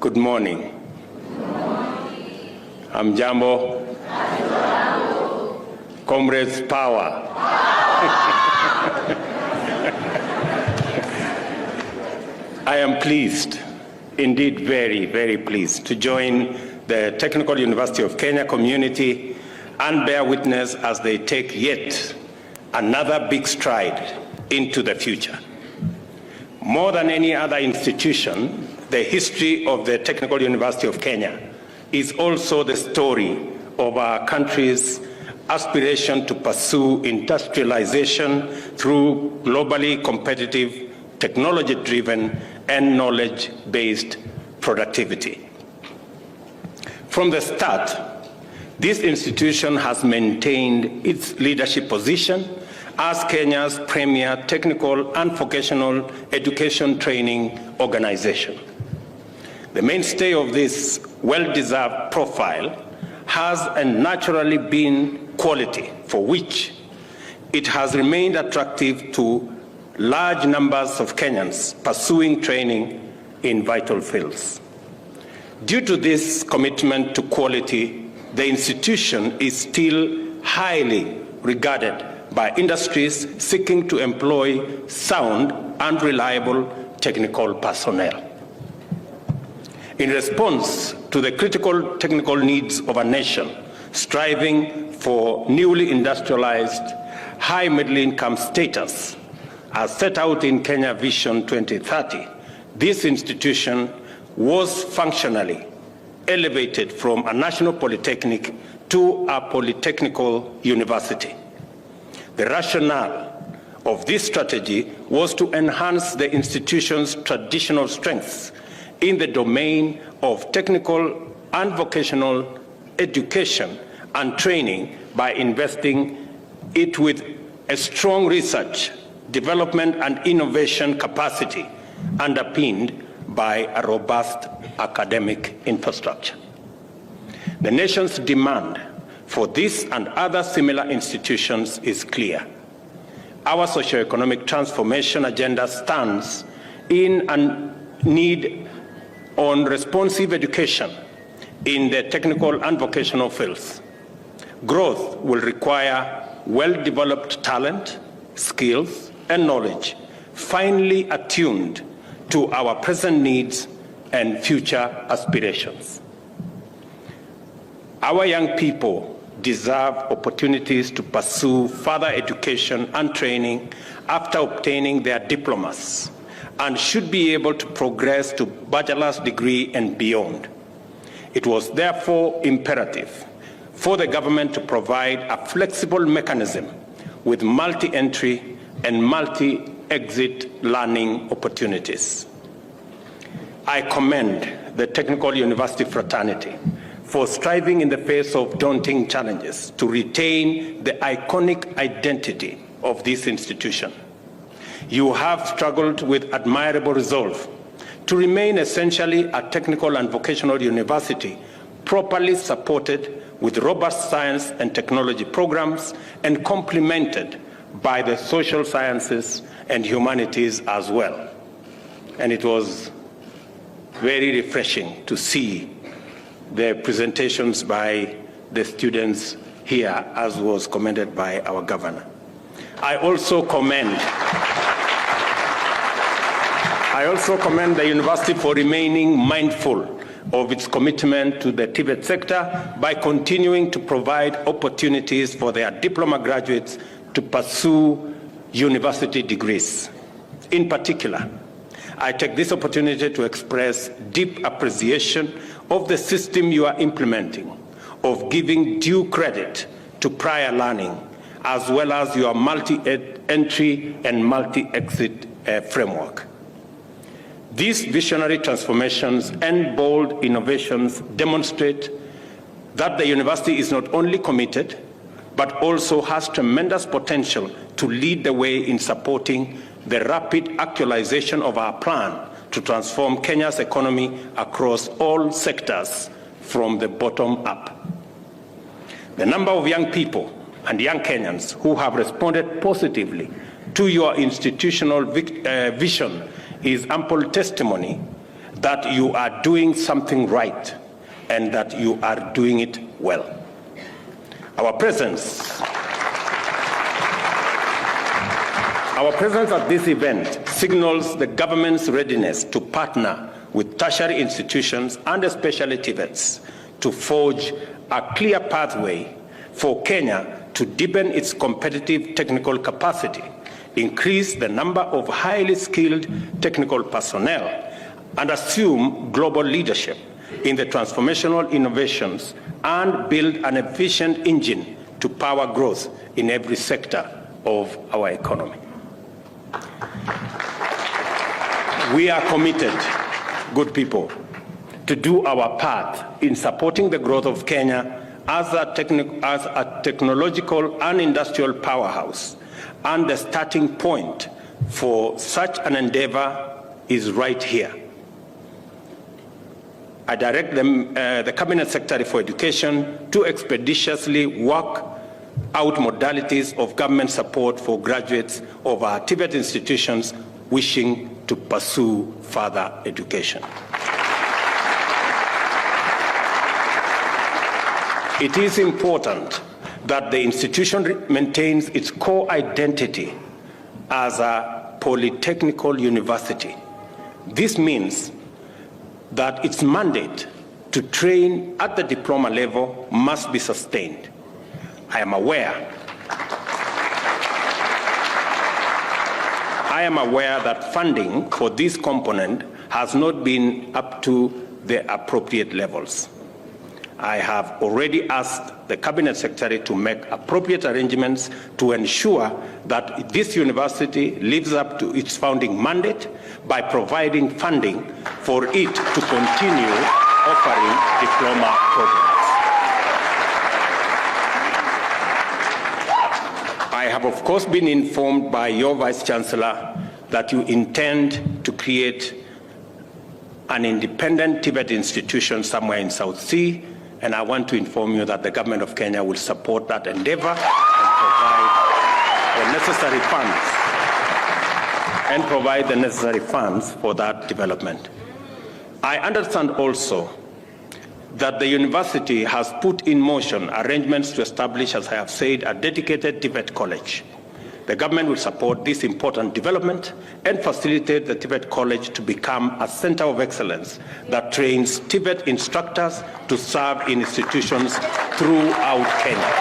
Good morning. I'm Jambo. Comrades, power. I am pleased, indeed very, very pleased, to join the Technical University of Kenya community and bear witness as they take yet another big stride into the future. More than any other institution, the history of the Technical University of Kenya is also the story of our country's aspiration to pursue industrialization through globally competitive, technology-driven, and knowledge-based productivity. From the start, this institution has maintained its leadership position as Kenya's premier technical and vocational education training organization. The mainstay of this well-deserved profile has and naturally been quality, for which it has remained attractive to large numbers of Kenyans pursuing training in vital fields. Due to this commitment to quality, the institution is still highly regarded by industries seeking to employ sound and reliable technical personnel. In response to the critical technical needs of a nation striving for newly industrialized, high middle-income status, as set out in Kenya Vision 2030, this institution was functionally elevated from a national polytechnic to a polytechnical university. The rationale of this strategy was to enhance the institution's traditional strengths in the domain of technical and vocational education and training by investing it with a strong research, development, and innovation capacity underpinned by a robust academic infrastructure. The nation's demand for this and other similar institutions is clear. Our socio-economic transformation agenda stands in a need on responsive education in the technical and vocational fields. Growth will require well-developed talent, skills, and knowledge, finely attuned to our present needs and future aspirations. Our young people deserve opportunities to pursue further education and training after obtaining their diplomas, and should be able to progress to bachelor's degree and beyond. It was therefore imperative for the government to provide a flexible mechanism with multi-entry and multi-exit learning opportunities. I commend the Technical University fraternity for striving in the face of daunting challenges to retain the iconic identity of this institution. You have struggled with admirable resolve to remain essentially a technical and vocational university, properly supported with robust science and technology programs and complemented by the social sciences and humanities as well. And it was very refreshing to see the presentations by the students here, as was commended by our governor. I also commend the university for remaining mindful of its commitment to the TVET sector by continuing to provide opportunities for their diploma graduates to pursue university degrees. In particular, I take this opportunity to express deep appreciation of the system you are implementing, of giving due credit to prior learning, as well as your multi-entry and multi-exit framework. These visionary transformations and bold innovations demonstrate that the university is not only committed, but also has tremendous potential to lead the way in supporting the rapid actualization of our plan to transform Kenya's economy across all sectors from the bottom up. The number of young people and young Kenyans who have responded positively to your institutional vision is ample testimony that you are doing something right and that you are doing it well. Our presence at this event signals the government's readiness to partner with tertiary institutions and especially TVETs to forge a clear pathway for Kenya to deepen its competitive technical capacity, increase the number of highly skilled technical personnel, and assume global leadership in the transformational innovations and build an efficient engine to power growth in every sector of our economy. We are committed, good people, to do our part in supporting the growth of Kenya as a technological and industrial powerhouse, and the starting point for such an endeavor is right here. I direct the Cabinet Secretary for Education to expeditiously work out modalities of government support for graduates of our TVET institutions wishing to pursue further education. It is important that the institution maintains its core identity as a polytechnical university. This means that its mandate to train at the diploma level must be sustained. I am aware that funding for this component has not been up to the appropriate levels. I have already asked the Cabinet Secretary to make appropriate arrangements to ensure that this university lives up to its founding mandate by providing funding for it to continue offering diploma programs. I have, of course, been informed by your Vice-Chancellor that you intend to create an independent TVET institution somewhere in South Sea, and I want to inform you that the government of Kenya will support that endeavor and provide the necessary funds for that development. I understand also that the university has put in motion arrangements to establish, as I have said, a dedicated TVET college. The government will support this important development and facilitate the TVET college to become a center of excellence that trains TVET instructors to serve in institutions throughout Kenya.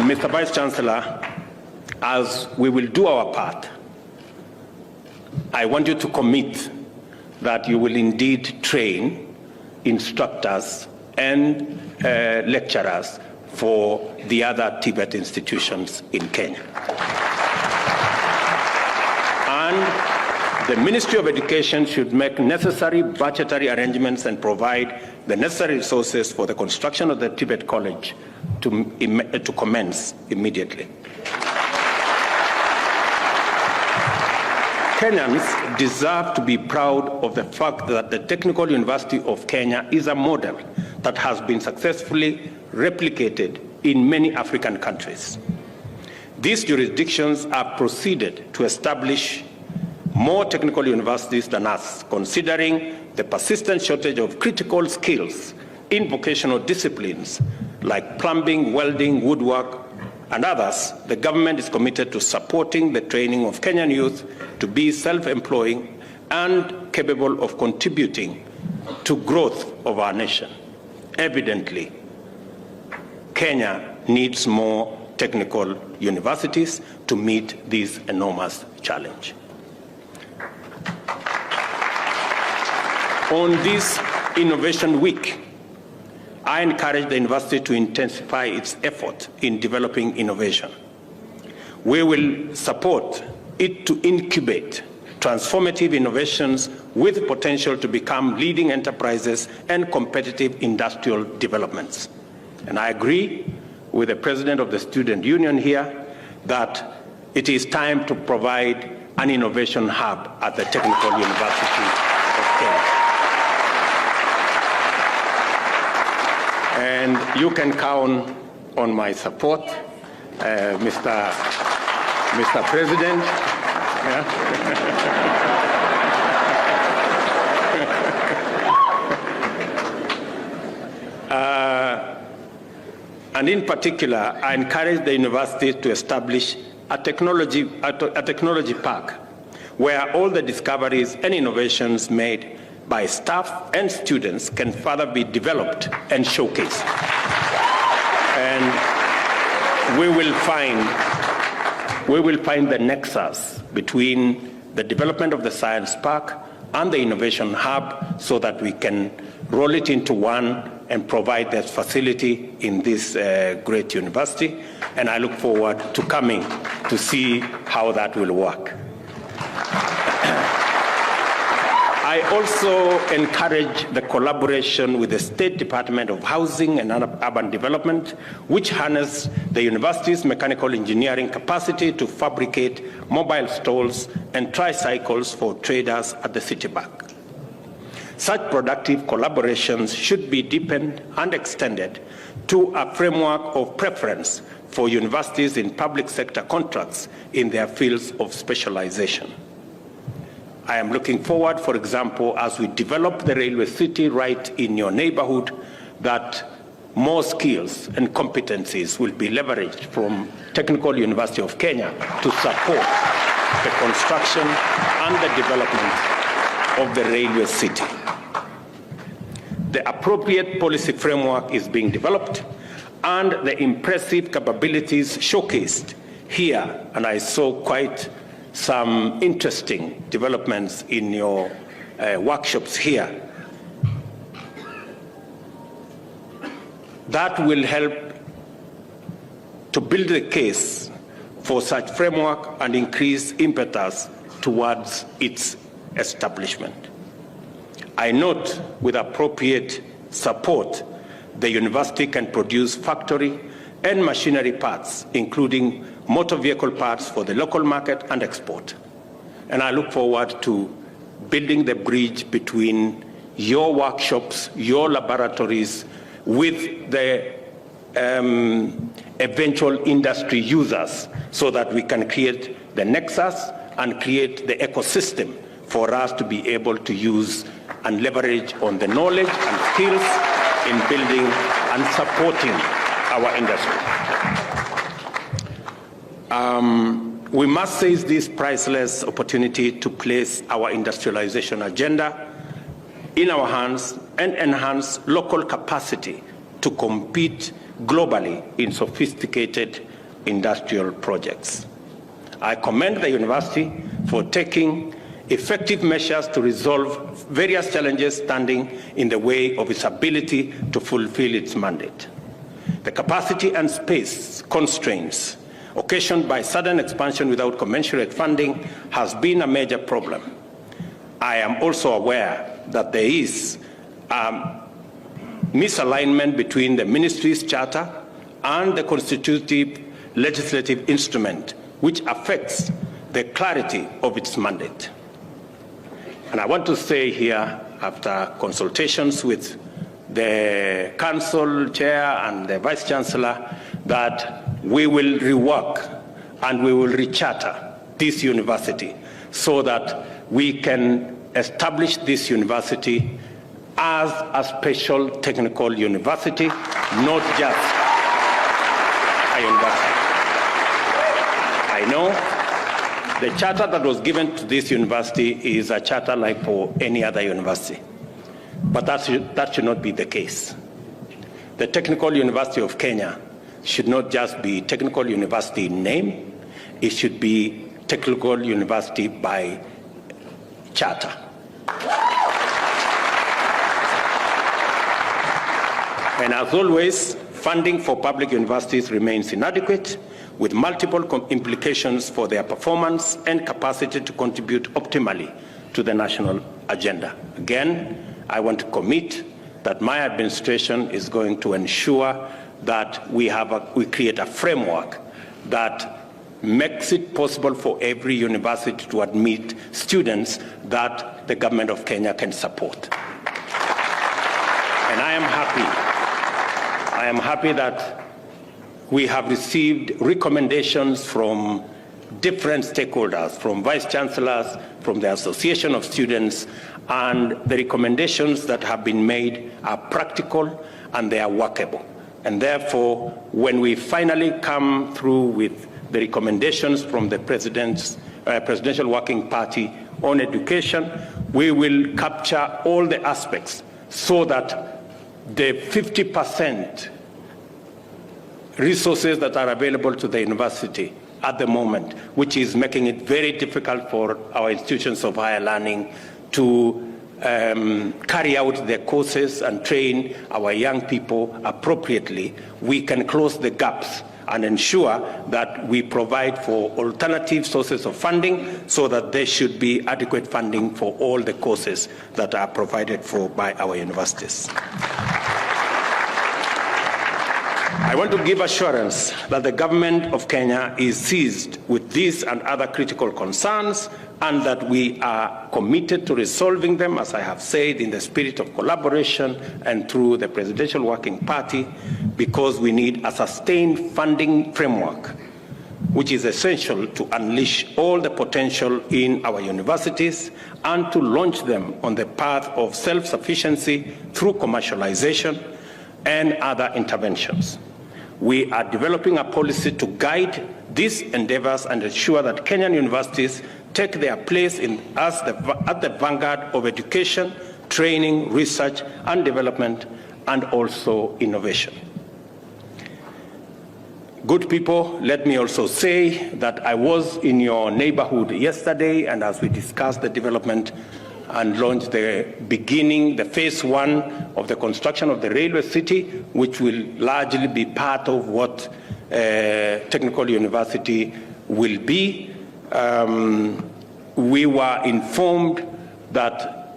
Mr. Vice-Chancellor, as we will do our part, I want you to commit that you will indeed train instructors and lecturers for the other TVET institutions in Kenya. And the Ministry of Education should make necessary budgetary arrangements and provide the necessary resources for the construction of the TVET college to commence immediately. Kenyans deserve to be proud of the fact that the Technical University of Kenya is a model that has been successfully replicated in many African countries. These jurisdictions have proceeded to establish more technical universities than us, considering the persistent shortage of critical skills in vocational disciplines like plumbing, welding, woodwork, and others. The government is committed to supporting the training of Kenyan youth to be self-employing and capable of contributing to growth of our nation. Evidently, Kenya needs more technical universities to meet this enormous challenge. On this Innovation Week, I encourage the university to intensify its effort in developing innovation. We will support it to incubate transformative innovations with potential to become leading enterprises and competitive industrial developments. And I agree with the President of the Student Union here that it is time to provide an innovation hub at the Technical University of Kenya. And you can count on my support, Mr. President, And in particular, I encourage the university to establish a technology park where all the discoveries and innovations made by staff and students can further be developed and showcased. And we will find the nexus between the development of the science park and the innovation hub so that we can roll it into one and provide that facility in this great university. And I look forward to coming to see how that will work. I also encourage the collaboration with the State Department of Housing and Urban Development, which harness the university's mechanical engineering capacity to fabricate mobile stalls and tricycles for traders at the city back. Such productive collaborations should be deepened and extended to a framework of preference for universities in public sector contracts in their fields of specialization. I am looking forward, for example, as we develop the railway city right in your neighborhood, that more skills and competencies will be leveraged from Technical University of Kenya to support the construction and the development of the railway city. The appropriate policy framework is being developed, and the impressive capabilities showcased here, and I saw quite some interesting developments in your workshops here, that will help to build the case for such framework and increase impetus towards its establishment. I note with appropriate support, the university can produce factory and machinery parts, including motor vehicle parts for the local market and export. And I look forward to building the bridge between your workshops, your laboratories, with the eventual industry users, so that we can create the nexus and create the ecosystem for us to be able to use and leverage on the knowledge and skills in building and supporting our industry. We must seize this priceless opportunity to place our industrialization agenda in our hands and enhance local capacity to compete globally in sophisticated industrial projects. I commend the university for taking effective measures to resolve various challenges standing in the way of its ability to fulfill its mandate. The capacity and space constraints occasioned by sudden expansion without commensurate funding has been a major problem. I am also aware that there is misalignment between the ministry's charter and the constitutive legislative instrument, which affects the clarity of its mandate. And I want to say here, after consultations with the council chair and the vice chancellor, that we will rework and we will recharter this university so that we can establish this university as a special technical university, not just a university. I know the charter that was given to this university is a charter like for any other university, but that should not be the case. The Technical University of Kenya should not just be Technical University in name, it should be Technical University by charter. And as always, funding for public universities remains inadequate, with multiple implications for their performance and capacity to contribute optimally to the national agenda. Again, I want to commit that my administration is going to ensure that we create a framework that makes it possible for every university to admit students that the government of Kenya can support. And I am happy that we have received recommendations from different stakeholders, from vice chancellors, from the Association of Students, and the recommendations that have been made are practical and they are workable. And therefore, when we finally come through with the recommendations from the Presidential Working Party on education, we will capture all the aspects so that the 50% resources that are available to the university at the moment, which is making it very difficult for our institutions of higher learning to carry out their courses and train our young people appropriately, we can close the gaps and ensure that we provide for alternative sources of funding so that there should be adequate funding for all the courses that are provided for by our universities. I want to give assurance that the government of Kenya is seized with these and other critical concerns and that we are committed to resolving them, as I have said, in the spirit of collaboration and through the Presidential Working Party, because we need a sustained funding framework which is essential to unleash all the potential in our universities and to launch them on the path of self-sufficiency through commercialization and other interventions. We are developing a policy to guide these endeavors and ensure that Kenyan universities take their place at the vanguard of education, training, research and development, and also innovation. Good people, let me also say that I was in your neighborhood yesterday, and as we discussed the development and launched the phase 1 of the construction of the railway city, which will largely be part of what Technical University will be. We were informed that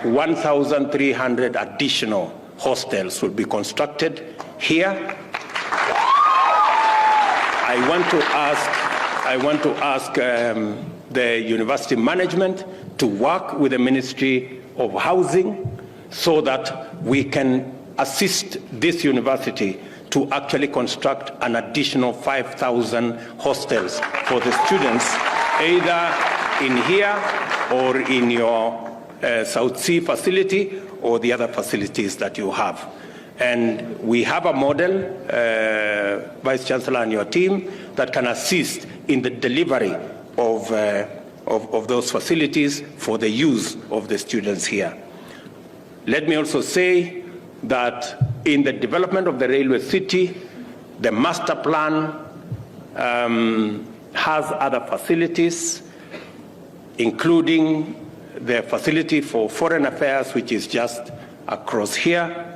1,300 additional hostels will be constructed here. I want to ask the university management to work with the Ministry of Housing so that we can assist this university to actually construct an additional 5,000 hostels for the students, either in here or in your South Sea facility or the other facilities that you have. And we have a model, Vice Chancellor and your team, that can assist in the delivery of those facilities for the use of the students here. Let me also say that in the development of the railway city, the master plan has other facilities, including the facility for foreign affairs, which is just across here.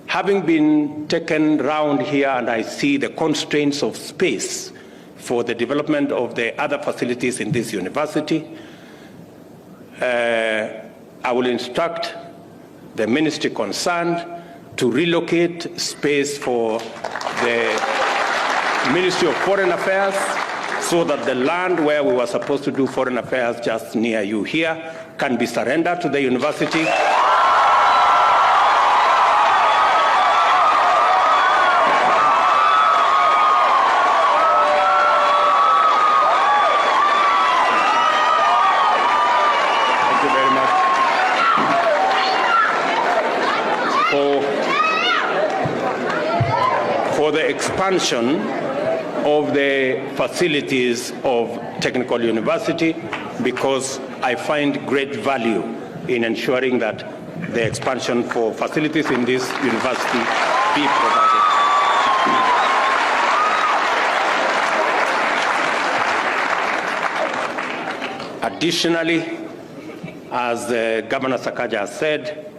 Having been taken round here and I see the constraints of space for the development of the other facilities in this university, I will instruct the ministry concerned to relocate space for the Ministry of Foreign Affairs so that the land where we were supposed to do foreign affairs just near you here can be surrendered to the university. For the expansion of the facilities of Technical University, because I find great value in ensuring that the expansion for facilities in this university be provided. Additionally, as Governor Sakaja said,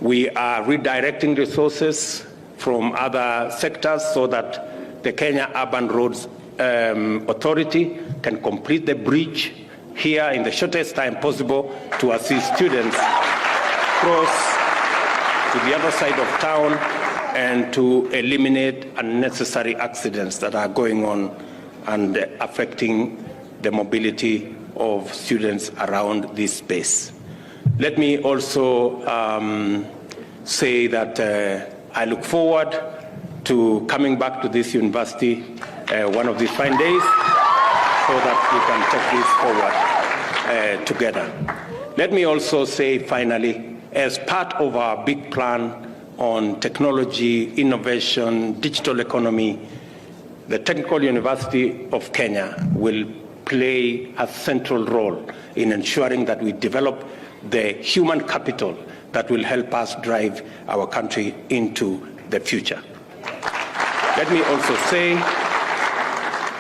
we are redirecting resources from other sectors so that the Kenya Urban Roads Authority can complete the bridge here in the shortest time possible to assist students cross to the other side of town and to eliminate unnecessary accidents that are going on and affecting the mobility of students around this space. Let me also say that I look forward to coming back to this university one of these fine days so that we can take this forward together. Let me also say finally, as part of our big plan on technology, innovation, digital economy, the Technical University of Kenya will play a central role in ensuring that we develop the human capital that will help us drive our country into the future. Let me also say,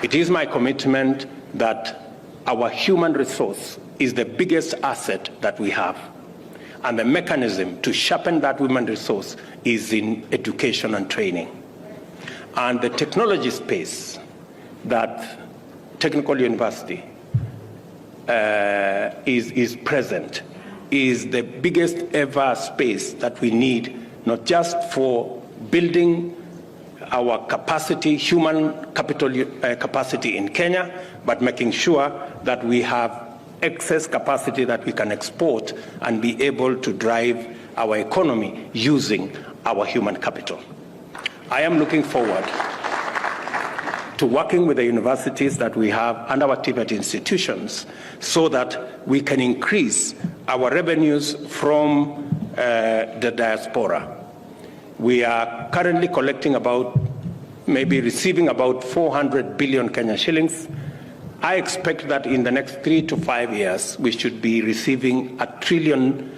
it is my commitment that our human resource is the biggest asset that we have. And the mechanism to sharpen that human resource is in education and training. And the technology space that Technical University is present is the biggest ever space that we need, not just for building our capacity, human capital capacity in Kenya, but making sure that we have excess capacity that we can export and be able to drive our economy using our human capital. I am looking forward to working with the universities that we have and our TVET institutions so that we can increase our revenues from the diaspora. We are currently collecting receiving about 400 billion Kenya shillings. I expect that in the next 3 to 5 years, we should be receiving 1 trillion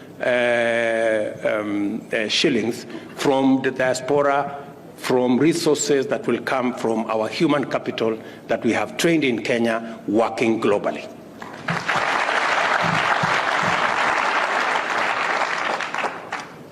shillings from the diaspora, from resources that will come from our human capital that we have trained in Kenya working globally.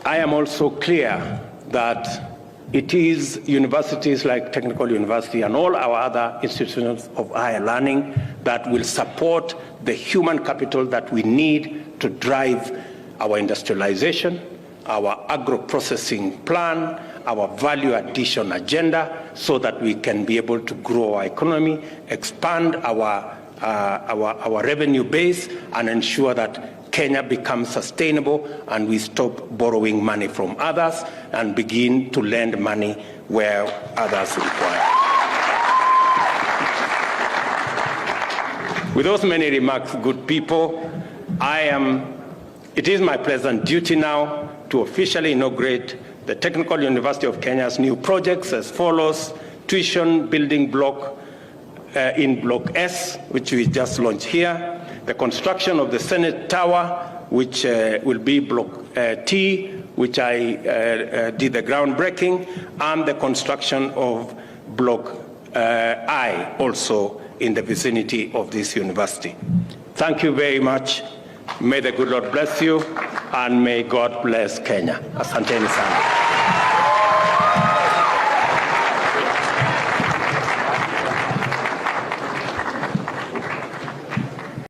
I am also clear that it is universities like Technical University and all our other institutions of higher learning that will support the human capital that we need to drive our industrialization, our agro-processing plan, our value addition agenda, so that we can be able to grow our economy, expand our revenue base, and ensure that Kenya becomes sustainable and we stop borrowing money from others and begin to lend money where others require. With those many remarks, good people, it is my pleasant duty now to officially inaugurate the Technical University of Kenya's new projects as follows: tuition building block in Block S, which we just launched here, the construction of the Senate Tower, which will be Block T, which I did the groundbreaking, and the construction of Block I, also in the vicinity of this university. Thank you very much. May the good Lord bless you, and may God bless Kenya. Asanteni sana.